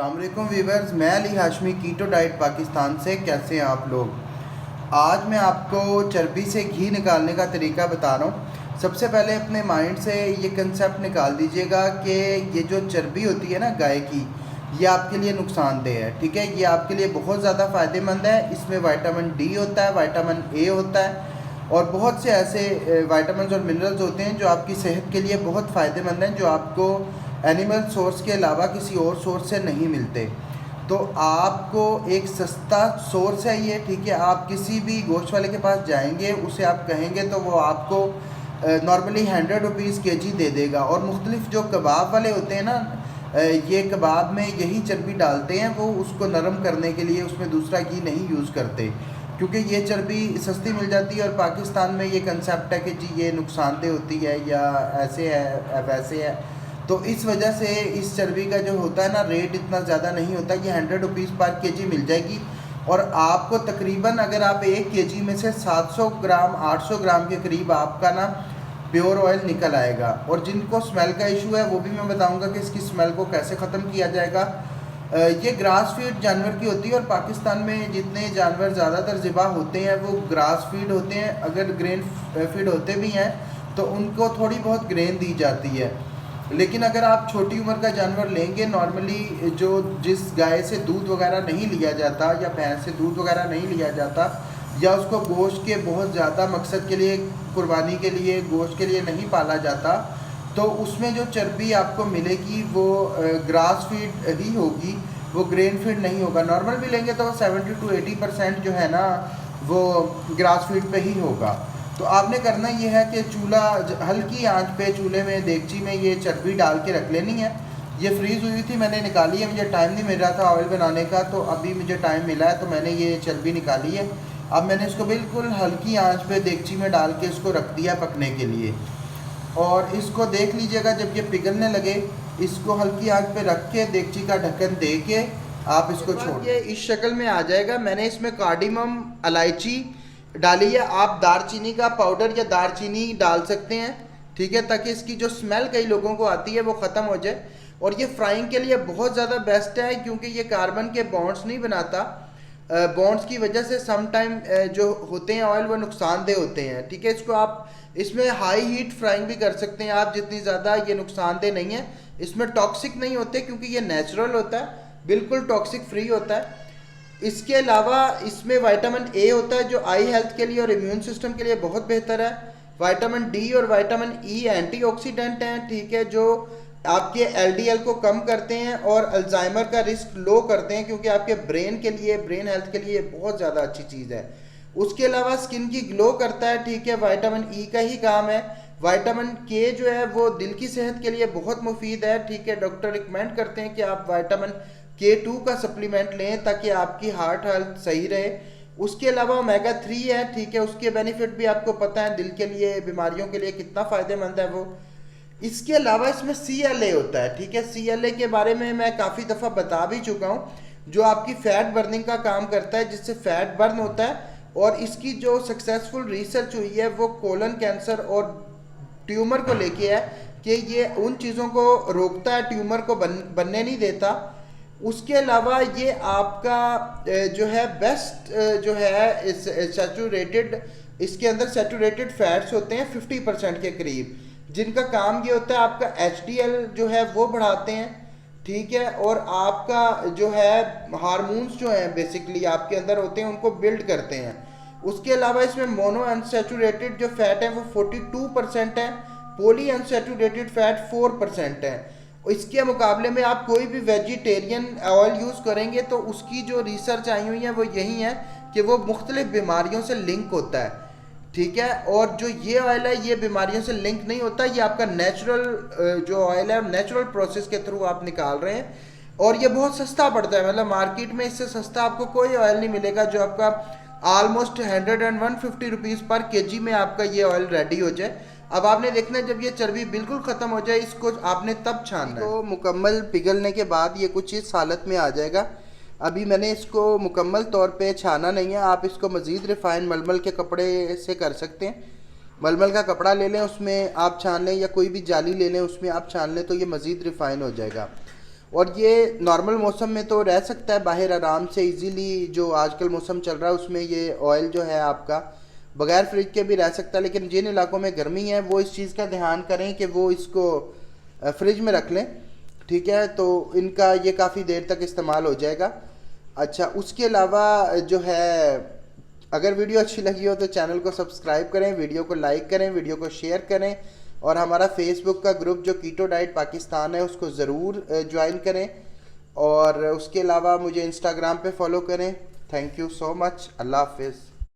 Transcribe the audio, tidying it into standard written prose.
अस्सलाम वालेकुम वीवर्स, मैं अली हाशमी कीटो डाइट पाकिस्तान से। कैसे हैं आप लोग? आज मैं आपको चर्बी से घी निकालने का तरीका बता रहा हूँ। सबसे पहले अपने माइंड से ये कंसेप्ट निकाल दीजिएगा कि ये जो चर्बी होती है ना गाय की, ये आपके लिए नुकसानदेह है। ठीक है, ये आपके लिए बहुत ज़्यादा फ़ायदेमंद है। इसमें विटामिन डी होता है, विटामिन ए होता है और बहुत से ऐसे विटामिन और मिनरल्स होते हैं जो आपकी सेहत के लिए बहुत फ़ायदेमंद हैं, जो आपको एनिमल सोर्स के अलावा किसी और सोर्स से नहीं मिलते। तो आपको एक सस्ता सोर्स है ये। ठीक है, आप किसी भी गोश्त वाले के पास जाएंगे, उसे आप कहेंगे तो वो आपको नॉर्मली 100 रुपीज़ kg दे देगा। और मुख्तलिफ जो कबाब वाले होते हैं ना, ये कबाब में यही चर्बी डालते हैं, वो उसको नरम करने के लिए उसमें दूसरा घी नहीं यूज़ करते, क्योंकि ये चर्बी सस्ती मिल जाती है। और पाकिस्तान में ये कंसेप्ट है कि जी ये नुकसानदेह होती है या ऐसे है वैसे है, तो इस वजह से इस चर्बी का जो होता है ना रेट इतना ज़्यादा नहीं होता। ये 100 रुपीज़ पर kg मिल जाएगी और आपको तकरीबन अगर आप 1 kg में से 700 ग्राम 800 ग्राम के करीब आपका ना प्योर ऑयल निकल आएगा। और जिनको स्मेल का इशू है वो भी मैं बताऊंगा कि इसकी स्मेल को कैसे ख़त्म किया जाएगा। ये ग्रास फीड जानवर की होती है और पाकिस्तान में जितने जानवर ज़्यादातर ज़िबा होते हैं वो ग्रास फीड होते हैं। अगर ग्रेन फीड होते भी हैं तो उनको थोड़ी बहुत ग्रेन दी जाती है। लेकिन अगर आप छोटी उम्र का जानवर लेंगे, नॉर्मली जो जिस गाय से दूध वगैरह नहीं लिया जाता या भैंस से दूध वगैरह नहीं लिया जाता या उसको गोश्त के बहुत ज़्यादा मकसद के लिए, कुर्बानी के लिए, गोश्त के लिए नहीं पाला जाता, तो उसमें जो चर्बी आपको मिलेगी वो ग्रास फीड ही होगी, वो ग्रेन फीड नहीं होगा। नॉर्मल भी लेंगे तो 70 to 80% जो है ना वो ग्रास फीड पे ही होगा। तो आपने करना ये है कि चूल्हा हल्की आंच पे, चूल्हे में देगची में ये चर्बी डाल के रख लेनी है। ये फ्रीज़ हुई थी, मैंने निकाली है, मुझे टाइम नहीं मिल रहा था ऑयल बनाने का, तो अभी मुझे टाइम मिला है तो मैंने ये चर्बी निकाली है। अब मैंने इसको बिल्कुल हल्की आंच पे देगची में डाल के इसको रख दिया पकने के लिए। और इसको देख लीजिएगा जब ये पिघलने लगे, इसको हल्की आंच पे रख के देगची का ढक्कन दे के आप इसको छोड़, ये इस शक्ल में आ जाएगा। मैंने इसमें कार्डिमम, इलायची डाली है। आप दारचीनी का पाउडर या दारचीनी डाल सकते हैं, ठीक है, ताकि इसकी जो स्मेल कई लोगों को आती है वो ख़त्म हो जाए। और ये फ्राइंग के लिए बहुत ज़्यादा बेस्ट है क्योंकि ये कार्बन के बॉन्ड्स नहीं बनाता। बॉन्ड्स की वजह से सम टाइम जो होते हैं ऑयल वो नुकसानदेह होते हैं। ठीक है, इसको आप इसमें हाई हीट फ्राइंग भी कर सकते हैं आप जितनी ज़्यादा, ये नुकसानदेह नहीं है। इसमें टॉक्सिक नहीं होते क्योंकि ये नेचुरल होता है, बिल्कुल टॉक्सिक फ्री होता है। इसके अलावा इसमें विटामिन ए होता है जो आई हेल्थ के लिए और इम्यून सिस्टम के लिए बहुत बेहतर है। विटामिन डी और विटामिन ई एंटीऑक्सीडेंट हैं, ठीक है, जो आपके एलडीएल को कम करते हैं और अल्जाइमर का रिस्क लो करते हैं, क्योंकि आपके ब्रेन के लिए, ब्रेन हेल्थ के लिए बहुत ज़्यादा अच्छी चीज़ है। उसके अलावा स्किन की ग्लो करता है, ठीक है, विटामिन ई का ही काम है। विटामिन के जो है वो दिल की सेहत के लिए बहुत मुफीद है, ठीक है। डॉक्टर रिकमेंड करते हैं कि आप विटामिन K2 का सप्लीमेंट लें ताकि आपकी हार्ट हेल्थ सही रहे। उसके अलावा ओमेगा 3 है, ठीक है, उसके बेनिफिट भी आपको पता है, दिल के लिए, बीमारियों के लिए कितना फ़ायदेमंद है वो। इसके अलावा इसमें CLA होता है, ठीक है। CLA के बारे में मैं काफ़ी दफ़ा बता भी चुका हूँ, जो आपकी फ़ैट बर्निंग का काम करता है, जिससे फ़ैट बर्न होता है। और इसकी जो सक्सेसफुल रिसर्च हुई है वो कोलन कैंसर और ट्यूमर को लेके है कि ये उन चीज़ों को रोकता है, ट्यूमर को बनने नहीं देता। उसके अलावा ये आपका जो है बेस्ट जो है सैचुरेटेड, इसके अंदर सैचुरेटेड फैट्स होते हैं 50% के करीब, जिनका काम ये होता है आपका HDL जो है वो बढ़ाते हैं, ठीक है। और आपका जो है हार्मोन्स जो हैं बेसिकली आपके अंदर होते हैं उनको बिल्ड करते हैं। उसके अलावा इसमें मोनो अनसैचुरेटेड जो फैट है वो 42% है, पॉली अनसैचुरेटेड फैट 4% है। इसके मुकाबले में आप कोई भी वेजिटेरियन ऑयल यूज़ करेंगे तो उसकी जो रिसर्च आई हुई है वो यही है कि वो मुख्तलिफ बीमारियों से लिंक होता है, ठीक है। और जो ये ऑयल है ये बीमारियों से लिंक नहीं होता, ये आपका नेचुरल जो ऑयल है नेचुरल प्रोसेस के थ्रू आप निकाल रहे हैं। और ये बहुत सस्ता पड़ता है, मतलब मार्केट में इससे सस्ता आपको कोई ऑयल नहीं मिलेगा जो आपका ऑलमोस्ट 100 and 150 रुपीज़ पर kg में आपका ये ऑयल रेडी हो जाए। अब आपने देखना है जब ये चर्बी बिल्कुल ख़त्म हो जाए, इसको आपने तब छानना है। तो मुकम्मल पिघलने के बाद ये कुछ इस हालत में आ जाएगा। अभी मैंने इसको मुकम्मल तौर पे छाना नहीं है, आप इसको मज़ीद रिफ़ाइन मलमल के कपड़े से कर सकते हैं। मलमल का कपड़ा ले लें, उसमें आप छान लें, या कोई भी जाली ले लें उसमें आप छान लें, तो ये मज़ीद रिफ़ाइन हो जाएगा। और ये नॉर्मल मौसम में तो रह सकता है बाहर आराम से इजीली, जो आजकल मौसम चल रहा है उसमें ये ऑयल जो है आपका बगैर फ्रिज के भी रह सकता है। लेकिन जिन इलाकों में गर्मी है वो इस चीज़ का ध्यान करें कि वो इसको फ्रिज में रख लें, ठीक है, तो इनका ये काफ़ी देर तक इस्तेमाल हो जाएगा। अच्छा, उसके अलावा जो है, अगर वीडियो अच्छी लगी हो तो चैनल को सब्सक्राइब करें, वीडियो को लाइक करें, वीडियो को शेयर करें, और हमारा फेसबुक का ग्रुप जो कीटो डाइट पाकिस्तान है उसको ज़रूर ज्वाइन करें, और उसके अलावा मुझे इंस्टाग्राम पे फॉलो करें। Thank you so much. अल्लाह हाफिज़।